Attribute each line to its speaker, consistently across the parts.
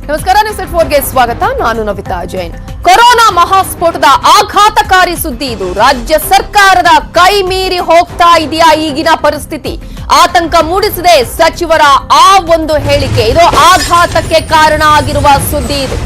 Speaker 1: ನಮಸ್ಕಾರ, ನ್ಯೂಸ್ 4ಗೆ ಸ್ವಾಗತ. ನಾನು ನವಿತಾ ಜೈನ್. ಕೊರೋನಾ ಮಹಾಸ್ಫೋಟದ ಆಘಾತಕಾರಿ ಸುದ್ದಿ ಇದು. ರಾಜ್ಯ ಸರ್ಕಾರದ ಕೈ ಮೀರಿ ಹೋಗ್ತಾ ಇದೆಯಾ ಈಗಿನ ಪರಿಸ್ಥಿತಿ? ಆತಂಕ ಮೂಡಿಸಿದೆ ಸಚಿವರ ಆ ಒಂದು ಹೇಳಿಕೆ. ಇದು ಆಘಾತಕ್ಕೆ ಕಾರಣ ಆಗಿರುವ ಸುದ್ದಿ ಇದು.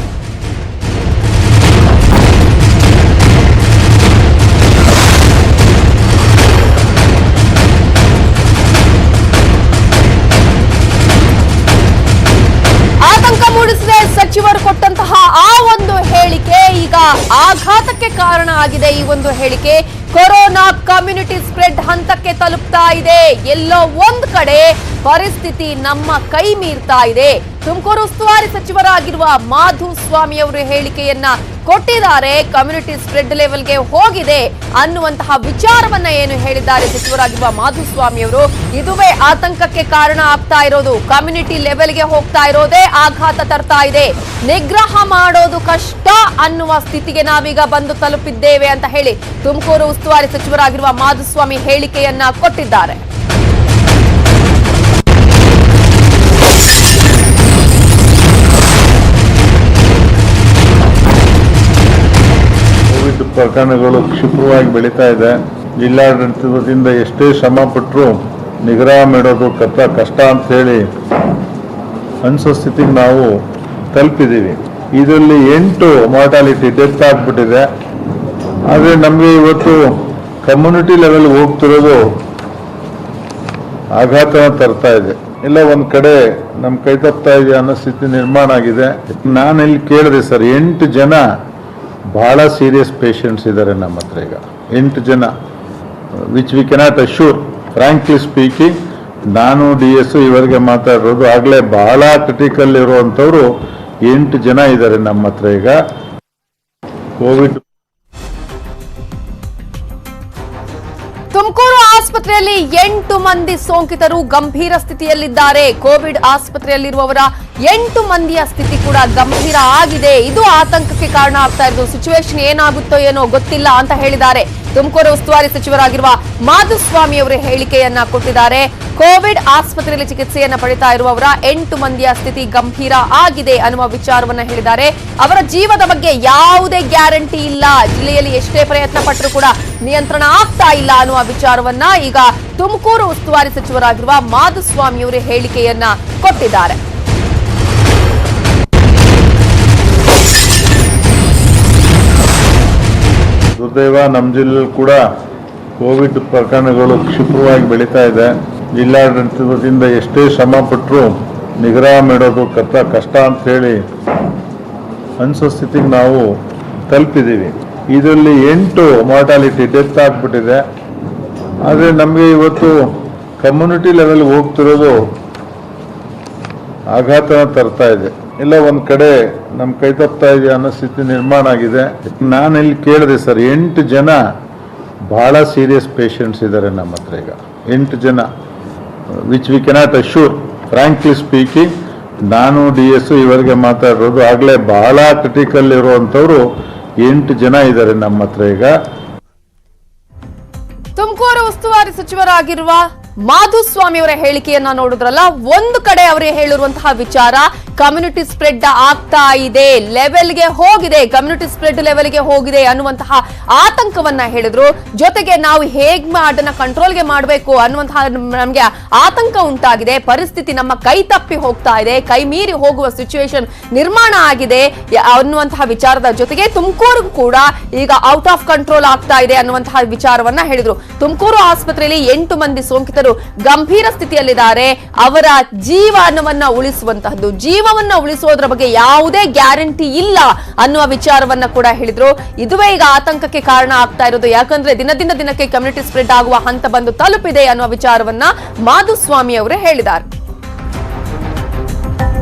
Speaker 1: ಆತಂಕ ಮೂಡಿಸಿದೆ ಸಚಿವರು ಕೊಟ್ಟಂತಹ ಆ ಒಂದು ಹೇಳಿಕೆ. ಈಗ ಆಘಾತಕ್ಕೆ ಕಾರಣ ಆಗಿದೆ ಈ ಒಂದು ಹೇಳಿಕೆ. ಕೊರೋನಾ ಕಮ್ಯುನಿಟಿ ಸ್ಪ್ರೆಡ್ ಹಂತಕ್ಕೆ ತಲುಪ್ತಾ ಇದೆ. ಎಲ್ಲೋ ಒಂದ್ ಕಡೆ ಪರಿಸ್ಥಿತಿ ನಮ್ಮ ಕೈ ಮೀರ್ತಾ ಇದೆ. ತುಮಕೂರು ಉಸ್ತುವಾರಿ ಸಚಿವರಾಗಿರುವ ಮಾಧುಸ್ವಾಮಿ ಅವರು ಹೇಳಿಕೆಯನ್ನ ಕೊಟ್ಟಿದ್ದಾರೆ. ಕಮ್ಯುನಿಟಿ ಸ್ಪ್ರೆಡ್ ಲೆವೆಲ್ಗೆ ಹೋಗಿದೆ ಅನ್ನುವಂತಹ ವಿಚಾರವನ್ನ ಏನು ಹೇಳಿದ್ದಾರೆ ಸಚಿವರಾಗಿರುವ ಮಾಧುಸ್ವಾಮಿ ಅವರು, ಇದುವೇ ಆತಂಕಕ್ಕೆ ಕಾರಣ ಆಗ್ತಾ ಇರೋದು. ಕಮ್ಯುನಿಟಿ ಲೆವೆಲ್ಗೆ ಹೋಗ್ತಾ ಇರೋದೇ ಆಘಾತ ತರ್ತಾ ಇದೆ. ನಿಗ್ರಹ ಮಾಡೋದು ಕಷ್ಟ ಅನ್ನುವ ಸ್ಥಿತಿಗೆ ನಾವೀಗ ಬಂದು ತಲುಪಿದ್ದೇವೆ ಅಂತ ಹೇಳಿ ತುಮಕೂರು ಉಸ್ತುವಾರಿ ಸಚಿವರಾಗಿರುವ ಮಾಧುಸ್ವಾಮಿ ಹೇಳಿಕೆಯನ್ನ ಕೊಟ್ಟಿದ್ದಾರೆ.
Speaker 2: ಕೋವಿಡ್ ಪ್ರಕರಣಗಳು ಕ್ಷಿಪ್ರವಾಗಿ ಬೆಳೀತಾ ಇದೆ. ಜಿಲ್ಲಾಡಳಿತದಿಂದ ಎಷ್ಟೇ ಶ್ರಮ ಪಟ್ಟರು ನಿಗ್ರಹ ಮಾಡೋದು ಕಷ್ಟ ಅಂತ ಹೇಳಿ ಅನಿಸೋ ಸ್ಥಿತಿಗೆ ನಾವು ತಲುಪಿದ್ದೀವಿ. ಇದರಲ್ಲಿ 8 ಮಾರ್ಟಾಲಿಟಿ ಡೆತ್ ಆಗ್ಬಿಟ್ಟಿದೆ. ಆದರೆ ನಮಗೆ ಇವತ್ತು ಕಮ್ಯುನಿಟಿ ಲೆವೆಲ್ ಹೋಗ್ತಿರೋದು ಆಘಾತನ ತರ್ತಾ ಇದೆ. ಎಲ್ಲ ಒಂದು ಕಡೆ ನಮ್ಮ ಕೈ ತಪ್ತಾ ಇದೆ ಅನ್ನೋ ಸ್ಥಿತಿ ನಿರ್ಮಾಣ ಆಗಿದೆ. ನಾನು ಇಲ್ಲಿ ಕೇಳಿದೆ ಸರ್, 8 ಜನ ಬಹಳ ಸೀರಿಯಸ್ ಪೇಷಂಟ್ಸ್ ಇದ್ದಾರೆ ನಮ್ಮ ಹತ್ರ ಈಗ. 8 ಜನ which we cannot assure. Frankly speaking, ನಾನು DS ಇವರಿಗೆ ಮಾತಾಡಿರೋದು ಆಗಲೇ ಬಹಳ ಕ್ರಿಟಿಕಲ್ ಇರುವಂಥವ್ರು 8 ಜನ ಇದ್ದಾರೆ ನಮ್ಮ ಹತ್ರ ಈಗ. ಕೋವಿಡ್
Speaker 1: ತುಮಕೂರು ಆಸ್ಪತ್ರೆಯಲ್ಲಿ 8 ಮಂದಿ ಸೋಂಕಿತರು ಗಂಭೀರ ಸ್ಥಿತಿಯಲ್ಲಿದ್ದಾರೆ. ಕೋವಿಡ್ ಆಸ್ಪತ್ರೆಯಲ್ಲಿರುವವರ 8 ಮಂದಿಯ ಸ್ಥಿತಿ ಕೂಡ ಗಂಭೀರ ಆಗಿದೆ. ಇದು ಆತಂಕಕ್ಕೆ ಕಾರಣ ಆಗ್ತಾ ಇರೋದು. ಸಿಚುವೇಶನ್ ಏನಾಗುತ್ತೋ ಏನೋ ಗೊತ್ತಿಲ್ಲ ಅಂತ ಹೇಳಿದ್ದಾರೆ ತುಮಕೂರು ಉಸ್ತುವಾರಿ ಸಚಿವರಾಗಿರುವ ಮಾಧುಸ್ವಾಮಿ ಅವರು ಹೇಳಿಕೆಯನ್ನ ಕೊಟ್ಟಿದ್ದಾರೆ. ಕೋವಿಡ್ ಆಸ್ಪತ್ರೆಯಲ್ಲಿ ಚಿಕಿತ್ಸೆಯನ್ನ ಪಡಿತಾ ಇರುವವರ 8 ಮಂದಿಯ ಸ್ಥಿತಿ ಗಂಭೀರ ಆಗಿದೆ ಅನ್ನುವ ವಿಚಾರವನ್ನ ಹೇಳಿದ್ದಾರೆ. ಅವರ ಜೀವದ ಬಗ್ಗೆ ಯಾವುದೇ ಗ್ಯಾರಂಟಿ ಇಲ್ಲ. ಜಿಲ್ಲೆಯಲ್ಲಿ ಎಷ್ಟೇ ಪ್ರಯತ್ನ ಪಟ್ಟರೂ ಕೂಡ ನಿಯಂತ್ರಣ ಆಗ್ತಾ ಇಲ್ಲ ಅನ್ನುವ ವಿಚಾರವನ್ನ ಈಗ ತುಮಕೂರು ಉಸ್ತುವಾರಿ ಸಚಿವರಾಗಿರುವ ಮಾಧುಸ್ವಾಮಿ ಅವರು ಹೇಳಿಕೆಯನ್ನ ಕೊಟ್ಟಿದ್ದಾರೆ.
Speaker 2: ದುರ್ದೈವ, ನಮ್ಮ ಜಿಲ್ಲೆಯಲ್ಲಿ ಕೂಡ ಕೋವಿಡ್ ಪ್ರಕರಣಗಳು ಕ್ಷಿಪ್ರವಾಗಿ ಬೆಳೀತಾ ಇದೆ. ಜಿಲ್ಲಾಡಳಿತದಿಂದ ಎಷ್ಟೇ ಶ್ರಮ ಪಟ್ಟರು ನಿಗ್ರಹ ಮಾಡೋದು ಕಷ್ಟ ಅಂತ ಹೇಳಿ ಅನಿಸೋ ಸ್ಥಿತಿಗೆ ನಾವು ತಲುಪಿದ್ದೀವಿ. ಇದರಲ್ಲಿ 8 ಮಾರ್ಟಾಲಿಟಿ ಡೆತ್ ಆಗ್ಬಿಟ್ಟಿದೆ. ಆದರೆ ನಮಗೆ ಇವತ್ತು ಕಮ್ಯುನಿಟಿ ಲೆವೆಲ್ ಹೋಗ್ತಿರೋದು ಆಘಾತನ ತರ್ತಾ ಇದೆ. ಎಲ್ಲ ಒಂದು ಕಡೆ ನಮ್ಮ ಕೈ ತಪ್ತಾ ಇದೆ ಅನ್ನೋ ಸ್ಥಿತಿ ನಿರ್ಮಾಣ ಆಗಿದೆ. ನಾನು ಇಲ್ಲಿ ಕೇಳಿದೆ ಸರ್, 8 ಜನ ಬಹಳ ಸೀರಿಯಸ್ ಪೇಷಂಟ್ಸ್ ಇದ್ದಾರೆ ನಮ್ಮ ಹತ್ರ ಈಗ. 8 ಜನ which we cannot assure. Frankly speaking, ನಾನು DS ಇವರಿಗೆ ಮಾತಾಡಿರೋದು ಆಗಲೇ ಬಹಳ ಕ್ರಿಟಿಕಲ್ ಇರುವಂಥವ್ರು 8 ಜನ ಇದ್ದಾರೆ ನಮ್ಮ ಹತ್ರ ಈಗ.
Speaker 1: ತುಮಕೂರು ಉಸ್ತುವಾರಿ ಸಚಿವರಾಗಿರುವ ಮಾಧುಸ್ವಾಮಿ ಅವರ ಹೇಳಿಕೆಯನ್ನ ನೋಡಿದ್ರಲ್ಲ, ಒಂದು ಕಡೆ ಅವರು ಹೇಳಿರುವಂತಹ ವಿಚಾರ ಕಮ್ಯುನಿಟಿ ಸ್ಪ್ರೆಡ್ ಆಗ್ತಾ ಇದೆ, ಲೆವೆಲ್ಗೆ ಹೋಗಿದೆ, ಕಮ್ಯುನಿಟಿ ಸ್ಪ್ರೆಡ್ ಲೆವೆಲ್ಗೆ ಹೋಗಿದೆ ಅನ್ನುವಂತಹ ಆತಂಕವನ್ನ ಹೇಳಿದ್ರು. ಜೊತೆಗೆ ನಾವು ಹೇಗ್ ಅದನ್ನ ಕಂಟ್ರೋಲ್ಗೆ ಮಾಡಬೇಕು ಅನ್ನುವಂತಹ ನಮಗೆ ಆತಂಕ ಉಂಟಾಗಿದೆ. ಪರಿಸ್ಥಿತಿ ನಮ್ಮ ಕೈ ತಪ್ಪಿ ಹೋಗ್ತಾ ಇದೆ, ಕೈ ಮೀರಿ ಹೋಗುವ ಸಿಚುವೇಶನ್ ನಿರ್ಮಾಣ ಆಗಿದೆ ಅನ್ನುವಂತಹ ವಿಚಾರದ ಜೊತೆಗೆ ತುಮಕೂರು ಕೂಡ ಈಗ ಔಟ್ ಆಫ್ ಕಂಟ್ರೋಲ್ ಆಗ್ತಾ ಇದೆ ಅನ್ನುವಂತಹ ವಿಚಾರವನ್ನ ಹೇಳಿದ್ರು. ತುಮಕೂರು ಆಸ್ಪತ್ರೆಯಲ್ಲಿ 8 ಮಂದಿ ಸೋಂಕಿತರು ಗಂಭೀರ ಸ್ಥಿತಿಯಲ್ಲಿದ್ದಾರೆ. ಅವರ ಜೀವನವನ್ನ ಉಳಿಸುವಂತಹದ್ದು, ಜೀವವನ್ನ ಉಳಿಸುವುದರ ಬಗ್ಗೆ ಯಾವುದೇ ಗ್ಯಾರಂಟಿ ಇಲ್ಲ ಅನ್ನುವ ವಿಚಾರವನ್ನ ಕೂಡ ಹೇಳಿದ್ರು. ಇದುವೇ ಈಗ ಆತಂಕಕ್ಕೆ ಕಾರಣ ಆಗ್ತಾ ಇರೋದು. ಯಾಕಂದ್ರೆ ದಿನದಿಂದ ದಿನಕ್ಕೆ ಕಮ್ಯುನಿಟಿ ಸ್ಪ್ರೆಡ್ ಆಗುವ ಹಂತ ಬಂದು ತಲುಪಿದೆ ಅನ್ನುವ ವಿಚಾರವನ್ನ ಮಾಧುಸ್ವಾಮಿ ಅವರು ಹೇಳಿದ್ದಾರೆ.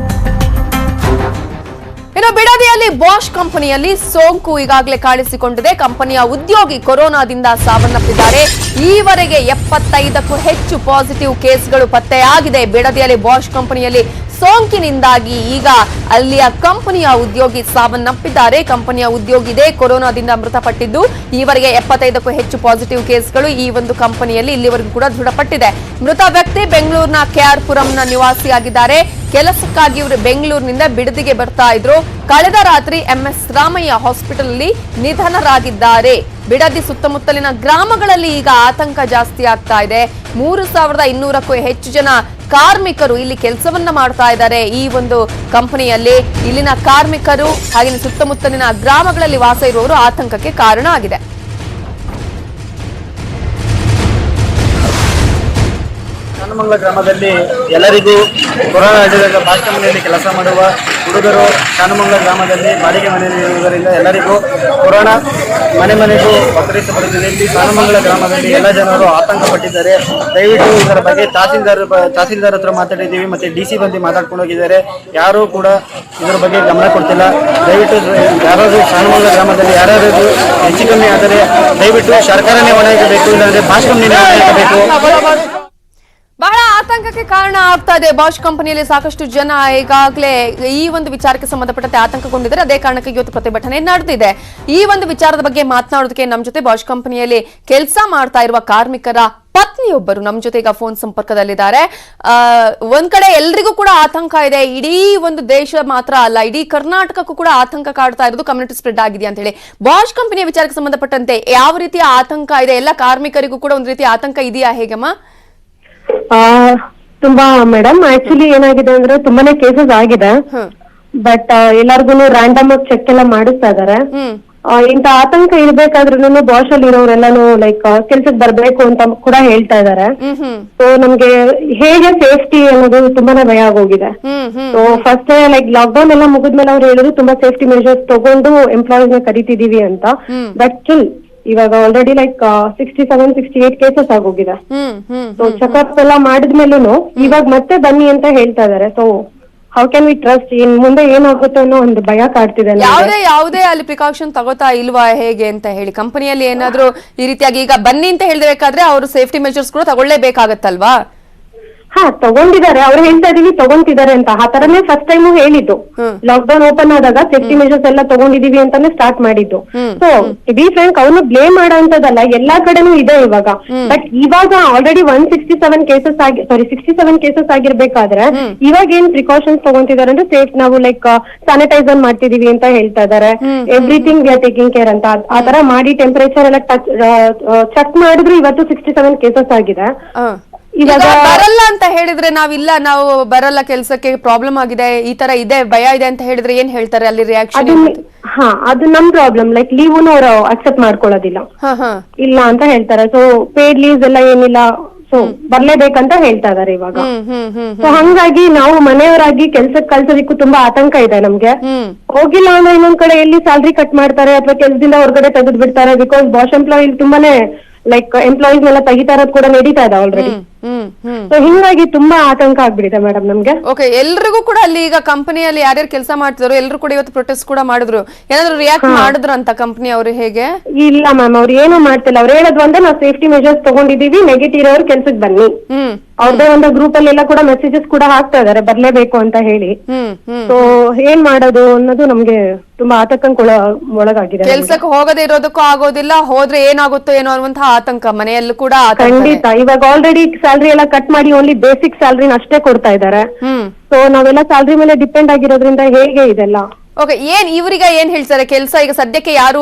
Speaker 1: ಇನ್ನು ಬಿಡದಿಯಲ್ಲಿ ಬಾಷ್ ಕಂಪನಿಯಲ್ಲಿ ಸೋಂಕು ಈಗಾಗಲೇ ಕಾಣಿಸಿಕೊಂಡಿದೆ. ಕಂಪನಿಯ ಉದ್ಯೋಗಿ ಕೊರೋನಾದಿಂದ ಸಾವನ್ನಪ್ಪಿದ್ದಾರೆ. ಈವರೆಗೆ 75ಕ್ಕೂ ಹೆಚ್ಚು ಪಾಸಿಟಿವ್ ಕೇಸ್ಗಳು ಪತ್ತೆಯಾಗಿದೆ. ಬಿಡದಿಯಲ್ಲಿ ಬಾಷ್ ಕಂಪನಿಯಲ್ಲಿ ಸೋಂಕಿನಿಂದಾಗಿ ಈಗ ಅಲ್ಲಿಯ ಕಂಪನಿಯ ಉದ್ಯೋಗಿ ಸಾವನ್ನಪ್ಪಿದ್ದಾರೆ. ಕಂಪನಿಯ ಉದ್ಯೋಗಿ ಕೊರೋನಾದಿಂದ ಮೃತಪಟ್ಟಿದ್ದು ಈವರೆಗೆ 75ಕ್ಕೂ ಹೆಚ್ಚು ಪಾಸಿಟಿವ್ ಕೇಸ್ಗಳು ಈ ಒಂದು ಕಂಪನಿಯಲ್ಲಿ ಇಲ್ಲಿವರೆಗೂ ಕೂಡ ದೃಢಪಟ್ಟಿದೆ. ಮೃತ ವ್ಯಕ್ತಿ ಬೆಂಗಳೂರಿನ KR ಪುರಂನ ನಿವಾಸಿಯಾಗಿದ್ದಾರೆ. ಕೆಲಸಕ್ಕಾಗಿ ಇವರು ಬೆಂಗಳೂರಿನಿಂದ ಬಿಡದಿಗೆ ಬರ್ತಾ ಇದ್ರು. ಕಳೆದ ರಾತ್ರಿ MS ರಾಮಯ್ಯ ಹಾಸ್ಪಿಟಲ್ ಅಲ್ಲಿ ನಿಧನರಾಗಿದ್ದಾರೆ. ಬಿಡದಿ ಸುತ್ತಮುತ್ತಲಿನ ಗ್ರಾಮಗಳಲ್ಲಿ ಈಗ ಆತಂಕ ಜಾಸ್ತಿ ಆಗ್ತಾ ಇದೆ. 3200ಕ್ಕೂ ಹೆಚ್ಚು ಜನ ಕಾರ್ಮಿಕರು ಇಲ್ಲಿ ಕೆಲಸವನ್ನ ಮಾಡ್ತಾ ಇದ್ದಾರೆ. ಈ ಒಂದು ಕಂಪನಿಯಲ್ಲಿ ಇಲ್ಲಿನ ಕಾರ್ಮಿಕರು ಹಾಗೆ ಸುತ್ತಮುತ್ತಲಿನ ಗ್ರಾಮಗಳಲ್ಲಿ ವಾಸ ಇರುವವರು ಆತಂಕಕ್ಕೆ ಕಾರಣ ಆಗಿದೆ.
Speaker 3: ಚಾನಮಂಗಲ ಗ್ರಾಮದಲ್ಲಿ ಎಲ್ಲರಿಗೂ ಕೊರೋನಾ ಹಿಡಿದಾಗ ಬಾಸ್ ಕಂಪನಿಯಲ್ಲಿ ಕೆಲಸ ಮಾಡುವ ಹುಡುಗರು ಚಾನಮಂಗಲ ಗ್ರಾಮದಲ್ಲಿ ಬಾಡಿಗೆ ಮನೆಯಲ್ಲಿ ಇರುವುದರಿಂದ ಎಲ್ಲರಿಗೂ ಕೊರೋನಾ ಮನೆಗೂ ಪಕ್ಕರಿಸಬರುತ್ತಿದೆ. ಇಲ್ಲಿ ಚಾನಮಂಗಲ ಗ್ರಾಮದಲ್ಲಿ ಎಲ್ಲ ಜನರು ಆತಂಕ ಪಟ್ಟಿದ್ದಾರೆ. ದಯವಿಟ್ಟು ಇದರ ಬಗ್ಗೆ ತಹಸೀಲ್ದಾರ್ ಹತ್ರ ಮಾತಾಡಿದ್ದೀವಿ, ಮತ್ತೆ DC ಬಂದು ಮಾತಾಡ್ಕೊಂಡು ಹೋಗಿದ್ದಾರೆ. ಯಾರೂ ಕೂಡ ಇದರ ಬಗ್ಗೆ ಗಮನ ಕೊಡ್ತಿಲ್ಲ. ದಯವಿಟ್ಟು ಯಾರಾದರೂ ಚಾನಮಂಗಲ ಗ್ರಾಮದಲ್ಲಿ ಯಾರಾದರೂ ಹೆಚ್ಚು ಕಮ್ಮಿ ಆದರೆ ದಯವಿಟ್ಟು ಸರ್ಕಾರನೇ ಹೊಣೆಯಾಗಬೇಕು, ಇಲ್ಲಾಂದ್ರೆ ಬಾಸ್ ಕಂಪನಿನೇ ಹೊಣೆಯಾಗಬೇಕು.
Speaker 1: ಬಹಳ ಆತಂಕಕ್ಕೆ ಕಾರಣ ಆಗ್ತಾ ಇದೆ. ಬಾಷ್ ಕಂಪನಿಯಲ್ಲಿ ಸಾಕಷ್ಟು ಜನ ಈಗಾಗಲೇ ಈ ಒಂದು ವಿಚಾರಕ್ಕೆ ಸಂಬಂಧಪಟ್ಟಂತೆ ಆತಂಕಗೊಂಡಿದ್ದಾರೆ. ಅದೇ ಕಾರಣಕ್ಕೆ ಇವತ್ತು ಪ್ರತಿಭಟನೆ ನಡೆದಿದೆ. ಈ ಒಂದು ವಿಚಾರದ ಬಗ್ಗೆ ಮಾತನಾಡೋದಕ್ಕೆ ನಮ್ಮ ಜೊತೆ ಬಾಷ್ ಕಂಪನಿಯಲ್ಲಿ ಕೆಲಸ ಮಾಡ್ತಾ ಇರುವ ಕಾರ್ಮಿಕರ ಪತ್ನಿಯೊಬ್ಬರು ನಮ್ಮ ಜೊತೆ ಈಗ ಫೋನ್ ಸಂಪರ್ಕದಲ್ಲಿದ್ದಾರೆ. ಒಂದ್ ಕಡೆ ಎಲ್ರಿಗೂ ಕೂಡ ಆತಂಕ ಇದೆ. ಇಡೀ ಒಂದು ದೇಶ ಮಾತ್ರ ಅಲ್ಲ, ಇಡೀ ಕರ್ನಾಟಕಕ್ಕೂ ಕೂಡ ಆತಂಕ ಕಾಡ್ತಾ ಇರೋದು ಕಮ್ಯುನಿಟಿ ಸ್ಪ್ರೆಡ್ ಆಗಿದೆಯಾ ಅಂತ ಹೇಳಿ. ಬಾಷ್ ಕಂಪನಿಯ ವಿಚಾರಕ್ಕೆ ಸಂಬಂಧಪಟ್ಟಂತೆ ಯಾವ ರೀತಿಯ ಆತಂಕ ಇದೆ? ಎಲ್ಲ ಕಾರ್ಮಿಕರಿಗೂ ಕೂಡ ಒಂದು ರೀತಿಯ ಆತಂಕ ಇದೆಯಾ, ಹೇಗಮ್ಮ?
Speaker 4: ತುಂಬಾ ಮೇಡಮ್, ಆಕ್ಚುಲಿ ಏನಾಗಿದೆ ಅಂದ್ರೆ ತುಂಬಾನೇ ಕೇಸಸ್ ಆಗಿದೆ. ಬಟ್ ಎಲ್ಲಾರ್ಗು ರ್ಯಾಂಡಮ್ ಆಗಿ ಚೆಕ್ ಎಲ್ಲ ಮಾಡಿಸ್ತಾ ಇದಾರೆ. ಇಂತ ಆತಂಕ ಇರ್ಬೇಕಾದ್ರೂ ಬಾಷ್ ಅಲ್ಲಿ ಇರೋರೆಲ್ಲಾನು ಲೈಕ್ ಕೆಲ್ಸಕ್ಕೆ ಬರ್ಬೇಕು ಅಂತ ಕೂಡ ಹೇಳ್ತಾ ಇದಾರೆ. ಸೊ ನಮ್ಗೆ ಹೇಗೆ ಸೇಫ್ಟಿ ಅನ್ನೋದು ತುಂಬಾನೇ ಭಯ ಆಗೋಗಿದೆ. So first like lock down ಎಲ್ಲ ಮುಗಿದ್ಮೇಲೆ ಅವ್ರು ಹೇಳಿದ್ರು ತುಂಬಾ ಸೇಫ್ಟಿ ಮೆಷರ್ಸ್ ತಗೊಂಡು ಎಂಪ್ಲಾಯೀಸ್ ನ ಕರಿತಿದೀವಿ ಅಂತ. ಬಟ್ ಸ್ಟಿಲ್ ಇವಾಗ ಆಲ್ರೆಡಿ ಲೈಕ್ 67-68 ಕೇಸಸ್ ಆಗೋಗಿದೆ. ಸೊ ಚೆಕ್ಅಪ್ ಎಲ್ಲ ಮಾಡಿದ್ಮೇಲೂ ಇವಾಗ ಮತ್ತೆ ಬನ್ನಿ ಅಂತ ಹೇಳ್ತಾ ಇದಾರೆ. So how can we trust? ಇನ್ ಮುಂದೆ ಏನಾಗುತ್ತೋ ಅನ್ನೋ ಒಂದು ಭಯ ಕಾಡ್ತಿದೆ.
Speaker 1: ಯಾವುದೇ ಅಲ್ಲಿ ಪ್ರಿಕಾಷನ್ ತಗೋತಾ ಇಲ್ವಾ ಹೇಗೆ ಅಂತ ಹೇಳಿ? ಕಂಪನಿಯಲ್ಲಿ ಏನಾದ್ರು ಈ ರೀತಿಯಾಗಿ ಈಗ ಬನ್ನಿ ಅಂತ ಹೇಳ್ಬೇಕಾದ್ರೆ ಅವರು ಸೇಫ್ಟಿ ಮೆಜರ್ಸ್ ಕೂಡ ತಗೊಳ್ಳೇಬೇಕಾಗತ್ತಲ್ವಾ?
Speaker 4: ತಗೊಂಡಿದ್ದಾರೆ, ಅವ್ರು ಹೇಳ್ತಾ ಇದೀವಿ ತಗೊಂತಿದ್ದಾರೆ ಅಂತ. ಆ ತರನೇ ಫಸ್ಟ್ ಟೈಮ್ ಹೇಳಿದ್ದು. ಲಾಕ್ ಡೌನ್ ಓಪನ್ ಆದಾಗ ಸೇಫ್ಟಿ ಮೆಜರ್ಸ್ ಎಲ್ಲ ತಗೊಂಡಿದೀವಿ ಅಂತಾನೆ ಸ್ಟಾರ್ಟ್ ಮಾಡಿದ್ದು. ಸೊ ಬಿ ಫ್ರಾಂಕ್ ಅವ್ರನ್ನ ಬ್ಲೇಮ್ ಮಾಡೋಂತದಲ್ಲ, ಎಲ್ಲಾ ಕಡೆನೂ ಇದೆ ಇವಾಗ. ಬಟ್ ಇವಾಗ ಆಲ್ರೆಡಿ 67 ಕೇಸಸ್ ಆಗಿರ್ಬೇಕಾದ್ರೆ ಇವಾಗ ಏನ್ ಪ್ರಿಕಾಷನ್ಸ್ ತಗೊಂತಿದ್ದಾರೆ ಅಂದ್ರೆ ಸೇಫ್ ನಾವು ಲೈಕ್ ಸ್ಯಾನಿಟೈಸರ್ ಮಾಡ್ತಿದೀವಿ ಅಂತ ಹೇಳ್ತಾ ಇದಾರೆ. Everything we are taking care ಅಂತ ಆ ತರ ಮಾಡಿ ಟೆಂಪರೇಚರ್ ಎಲ್ಲ ಚೆಕ್ ಮಾಡಿದ್ರು ಇವತ್ತು 67 ಕೇಸಸ್ ಆಗಿದೆ.
Speaker 1: ಇವಾಗ ಬರಲ್ಲ ಅಂತ ಹೇಳಿದ್ರೆ ನಾವು ಬರಲ್ಲ ಕೆಲ್ಸಕ್ಕೆ, ಪ್ರಾಬ್ಲಮ್ ಆಗಿದೆ, ಈ ತರ ಇದೆ, ಭಯ ಇದೆ ಅಂತ ಹೇಳಿದ್ರೆ ಏನ್ ಹೇಳ್ತಾರೆ ಅಲ್ಲಿ ರಿಯಾಕ್ಷನ್?
Speaker 4: ಅದು ನಮ್ ಪ್ರಾಬ್ಲಮ್. ಲೈಕ್ ಲೀವ್ನು ಅವ್ರು ಅಕ್ಸೆಪ್ಟ್ ಮಾಡ್ಕೊಳ್ಳೋದಿಲ್ಲ, ಇಲ್ಲ ಅಂತ ಹೇಳ್ತಾರೆ. ಸೊ ಪೇಡ್ ಲೀವ್ಸ್ ಎಲ್ಲ ಏನಿಲ್ಲ, ಸೊ ಬರ್ಲೇಬೇಕಂತ ಹೇಳ್ತಾ ಇದಾರೆ ಇವಾಗ. ಸೊ ಹಂಗಾಗಿ ನಾವು ಮನೆಯವರಾಗಿ ಕೆಲ್ಸಕ್ಕೆ ಕಳ್ಸೋದಿಕ್ಕೂ ತುಂಬಾ ಆತಂಕ ಇದೆ ನಮ್ಗೆ. ಹೋಗಿಲ್ಲ ಅಂದ್ರೆ ಇನ್ನೊಂದ್ ಕಡೆ ಎಲ್ಲಿ ಸ್ಯಾಲ್ರಿ ಕಟ್ ಮಾಡ್ತಾರೆ ಅಥವಾ ಕೆಲ್ಸದಿಂದ ಹೊರಗಡೆ ತೆಗೆದು ಬಿಡ್ತಾರೆ. ಬಿಕಾಸ್ ಬಾಷ್ ಎಂಪ್ಲಾಯಿ ತುಂಬಾನೇ ಲೈಕ್ ಎಂಪ್ಲಾಯೀಸ್ ನೆಲ್ಲ ತೆಗಿತಾ ಇರೋದು ಕೂಡ ನಡೀತಾ ಇದೆ ಆಲ್ರೆಡಿ. ಸೊ ಹಿಂಗಾಗಿ ತುಂಬಾ ಆತಂಕ ಆಗ್ಬಿಟ್ಟಿದೆ ಮೇಡಮ್ ನಮ್ಗೆ.
Speaker 1: ಓಕೆ, ಎಲ್ರಿಗೂ ಕೂಡ ಅಲ್ಲಿ ಈಗ ಕಂಪನಿಯಲ್ಲಿ ಯಾರ್ಯಾರು ಕೆಲಸ ಮಾಡ್ತಿದ್ರು ಎಲ್ಲರೂ ಕೂಡ ಇವತ್ತು ಪ್ರೊಟೆಸ್ಟ್ ಕೂಡ ಮಾಡಿದ್ರು. ಏನಾದ್ರು ರಿಯಾಕ್ಟ್ ಮಾಡಿದ್ರು ಅಂತ ಕಂಪನಿ ಅವರು? ಹೇಗೆ?
Speaker 4: ಇಲ್ಲ ಮ್ಯಾಮ್, ಅವ್ರು ಏನು ಮಾಡ್ತಿಲ್ಲ. ಅವ್ರು ಹೇಳೋದು ಅಂದ್ರೆ ನಾವು ಸೇಫ್ಟಿ ಮೆಜರ್ಸ್ ತಗೊಂಡಿದೀವಿ, ನೆಗೆಟಿವ್ ಇರೋರು ಕೆಲ್ಸಕ್ಕೆ ಬನ್ನಿ. ಅವ್ರದೇ ಒಂದು ಗ್ರೂಪ್ ಅಲ್ಲಿ ಎಲ್ಲ ಕೂಡ ಮೆಸೇಜಸ್ ಕೂಡ ಹಾಕ್ತಾ ಇದಾರೆ ಬರ್ಲೇಬೇಕು ಅಂತ ಹೇಳಿ. ಸೊ ಏನ್ ಮಾಡೋದು ಅನ್ನೋದು ನಮ್ಗೆ ತುಂಬಾ ಆತಂಕ ಒಳಗಾಗಿದೆ.
Speaker 1: ಕೆಲ್ಸಕ್ಕೆ ಹೋಗದೆ ಇರೋದಕ್ಕೂ ಆಗೋದಿಲ್ಲ, ಹೋದ್ರೆ ಏನಾಗುತ್ತೋ ಏನೋ ಅನ್ನುವಂತಹ ಆತಂಕ ಮನೆಯಲ್ಲೂ ಕೂಡ.
Speaker 4: ಖಂಡಿತ. ಇವಾಗ ಆಲ್ರೆಡಿ ಸ್ಯಾಲ್ರಿ ಎಲ್ಲ ಕಟ್ ಮಾಡಿ ಓನ್ಲಿ ಬೇಸಿಕ್ ಸ್ಯಾಲ್ರಿನ ಅಷ್ಟೇ ಕೊಡ್ತಾ ಇದಾರೆ. ಸೊ ನಾವೆಲ್ಲ ಸ್ಯಾಲ್ರಿ ಮೇಲೆ ಡಿಪೆಂಡ್ ಆಗಿರೋದ್ರಿಂದ ಹೇಗೆ ಇದೆಲ್ಲ.
Speaker 1: ಓಕೆ, ಇವರಿಗೆ ಏನ್ ಹೇಳ್ತಾರೆ? ಕೆಲಸ ಈಗ ಸದ್ಯಕ್ಕೆ ಯಾರು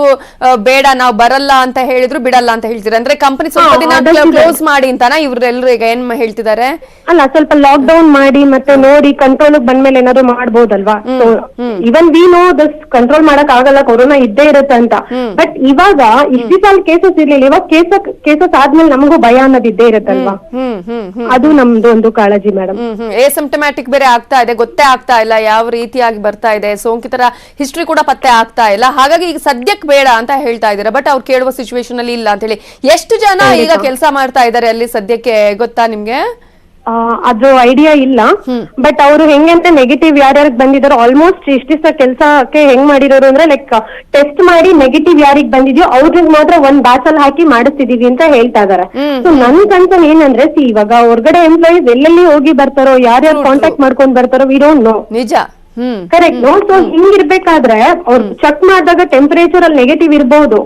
Speaker 1: ಬೇಡ ನಾವು ಬರಲ್ಲ ಅಂತ ಹೇಳಿದ್ರು ಬಿಡಲ್ಲ ಅಂತ ಹೇಳ್ತಾರೆ. ಅಂದ್ರೆ ಕಂಪನಿ ಸ್ವಲ್ಪ ದಿನ ಕ್ಲೋಸ್ ಮಾಡಿ ಅಂತಾನ ಇವ್ರೆಲ್ಲರೂ ಈಗ ಏನ್ ಹೇಳ್ತಿದ್ದಾರೆ?
Speaker 4: ಅಲ್ಲ, ಸ್ವಲ್ಪ ಲಾಕ್ ಡೌನ್ ಮಾಡಿ ಮತ್ತೆ ನೋಡಿ ಕಂಟ್ರೋಲ್ ಬಂದ್ಮೇಲೆ ಏನಾದ್ರು ಮಾಡ್ಬೋದಲ್ವಾ. So even we know this control ಮಾಡಕ್ ಆಗಲ್ಲ, ಕೊರೋನಾ ಇದ್ದೇ ಇರುತ್ತೆ ಅಂತ. ಬಟ್ ಇವಾಗ ಇಷ್ಟು ಸಾಲ ಕೇಸಸ್ ಇರ್ಲಿಲ್ಲ, ಇವಾಗ ಕೇಸಸ್ ಆದ್ಮೇಲೆ ನಮಗೂ ಭಯ ಅನ್ನೋದು ಇದ್ದೇ ಇರುತ್ತಲ್ವಾ. ಅದು ನಮ್ದು ಒಂದು ಕಾಳಜಿ ಮೇಡಮ್.
Speaker 1: ಏಸಿಂಪ್ಟಮ್ಯಾಟಿಕ್ ಬೇರೆ ಆಗ್ತಾ ಇದೆ, ಗೊತ್ತೇ ಆಗ್ತಾ ಇಲ್ಲ ಯಾವ ರೀತಿಯಾಗಿ ಬರ್ತಾ ಇದೆ, ಸೋಂಕಿತರ ಹಿಸ್ಟ್ರಿ ಕೂಡ ಪತ್ತೆ ಆಗ್ತಾ ಇಲ್ಲ. ಹಾಗಾಗಿ ಈಗ ಸದ್ಯಕ್ಕೆ ಬೇಡ ಅಂತ ಹೇಳ್ತಾ ಇದ್ದಾರೆ. ಬಟ್ ಅವ್ರು ಕೇಳುವ ಸಿಚುವೇಶನ್ ಅಲ್ಲಿ ಇಲ್ಲ ಅಂತ ಹೇಳಿ. ಎಷ್ಟು ಜನ ಈಗ ಕೆಲಸ ಮಾಡ್ತಾ ಇದ್ದಾರೆ ಅಲ್ಲಿ ಸದ್ಯಕ್ಕೆ ಗೊತ್ತಾ ನಿಮ್ಗೆ?
Speaker 4: ಅದು ಐಡಿಯಾ ಇಲ್ಲ. ಬಟ್ ಅವರು ಹೆಂಗಂತ ನೆಗೆಟಿವ್ ಯಾರ್ಯಾರಿಗೆ ಬಂದಿದಾರೋ ಆಲ್ಮೋಸ್ಟ್ ಇಷ್ಟಿಷ್ಟ ಕೆಲ್ಸಕ್ಕೆ ಹೆಂಗ್ ಮಾಡಿರೋರು ಅಂದ್ರೆ ಲೈಕ್ ಟೆಸ್ಟ್ ಮಾಡಿ ನೆಗೆಟಿವ್ ಯಾರಿಗ್ ಬಂದಿದ್ಯೋ ಅವ್ರಿಗೆ ಮಾತ್ರ ಒಂದ್ ಬ್ಯಾಚ್ ಅಲ್ಲಿ ಹಾಕಿ ಮಾಡಿಸ್ತಿದೀವಿ ಅಂತ ಹೇಳ್ತಾ ಇದಾರೆ. ಸೊ ನನ್ ಕನ್ಸರ್ನ್ ಏನಂದ್ರೆ ಇವಾಗ ಹೊರಗಡೆ ಎಂಪ್ಲಾಯೀಸ್ ಎಲ್ಲೆಲ್ಲಿ ಹೋಗಿ ಬರ್ತಾರೋ, ಯಾರ್ಯಾರು ಕಾಂಟ್ಯಾಕ್ಟ್ ಮಾಡ್ಕೊಂಡ್ ಬರ್ತಾರೋ ವಿ ಡೋಂಟ್ ನೋ.
Speaker 1: ನಿಜ.
Speaker 4: Correct no. ಸೊ ಹಿಂಗಿರ್ಬೇಕಾದ್ರೆ ಅವ್ರು ಚೆಕ್ ಮಾಡಿದಾಗ ಟೆಂಪರೇಚರ್ ಅಲ್ಲಿ ನೆಗೆಟಿವ್ ಇರ್ಬಹುದು,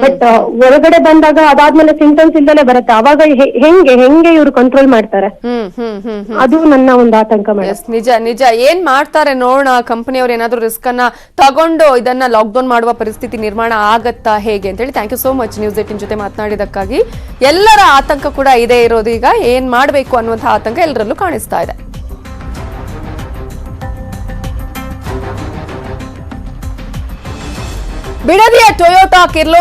Speaker 4: ಬಟ್ ಹೊರಗಡೆ ಬಂದಾಗ ಅದಾದ್ಮೇಲೆ ಸಿಂಟಮ್ಸ್ ಇಲ್ದಲೆ ಬರುತ್ತೆ. ಅವಾಗ ಹೆಂಗೆ ಇವ್ರು ಕಂಟ್ರೋಲ್ ಮಾಡ್ತಾರೆ? ಅದು ನನ್ನ ಒಂದು ಆತಂಕ ಮೇಡಮ್.
Speaker 1: ಎಸ್, ನಿಜ ನಿಜ. ಏನ್ ಮಾಡ್ತಾರೆ ನೋಡೋಣ. ಕಂಪನಿಯವ್ರು ಏನಾದ್ರು ರಿಸ್ಕ್ ಅನ್ನ ತಗೊಂಡು ಇದನ್ನ ಲಾಕ್ಡೌನ್ ಮಾಡುವ ಪರಿಸ್ಥಿತಿ ನಿರ್ಮಾಣ ಆಗತ್ತಾ ಹೇಗೆ ಅಂತ ಹೇಳಿ. Thank you so much News 18 ಜೊತೆ ಮಾತನಾಡಿದಕ್ಕಾಗಿ. ಎಲ್ಲರ ಆತಂಕ ಕೂಡ ಇದೇ ಇರೋದು. ಈಗ ಏನ್ ಮಾಡ್ಬೇಕು ಅನ್ನುವಂತಹ ಆತಂಕ ಎಲ್ಲರಲ್ಲೂ ಕಾಣಿಸ್ತಾ ಇದೆ. ಬಿಡದಿಯ ಟೊಯೋಟಾ ಕಿರ್ಲೋ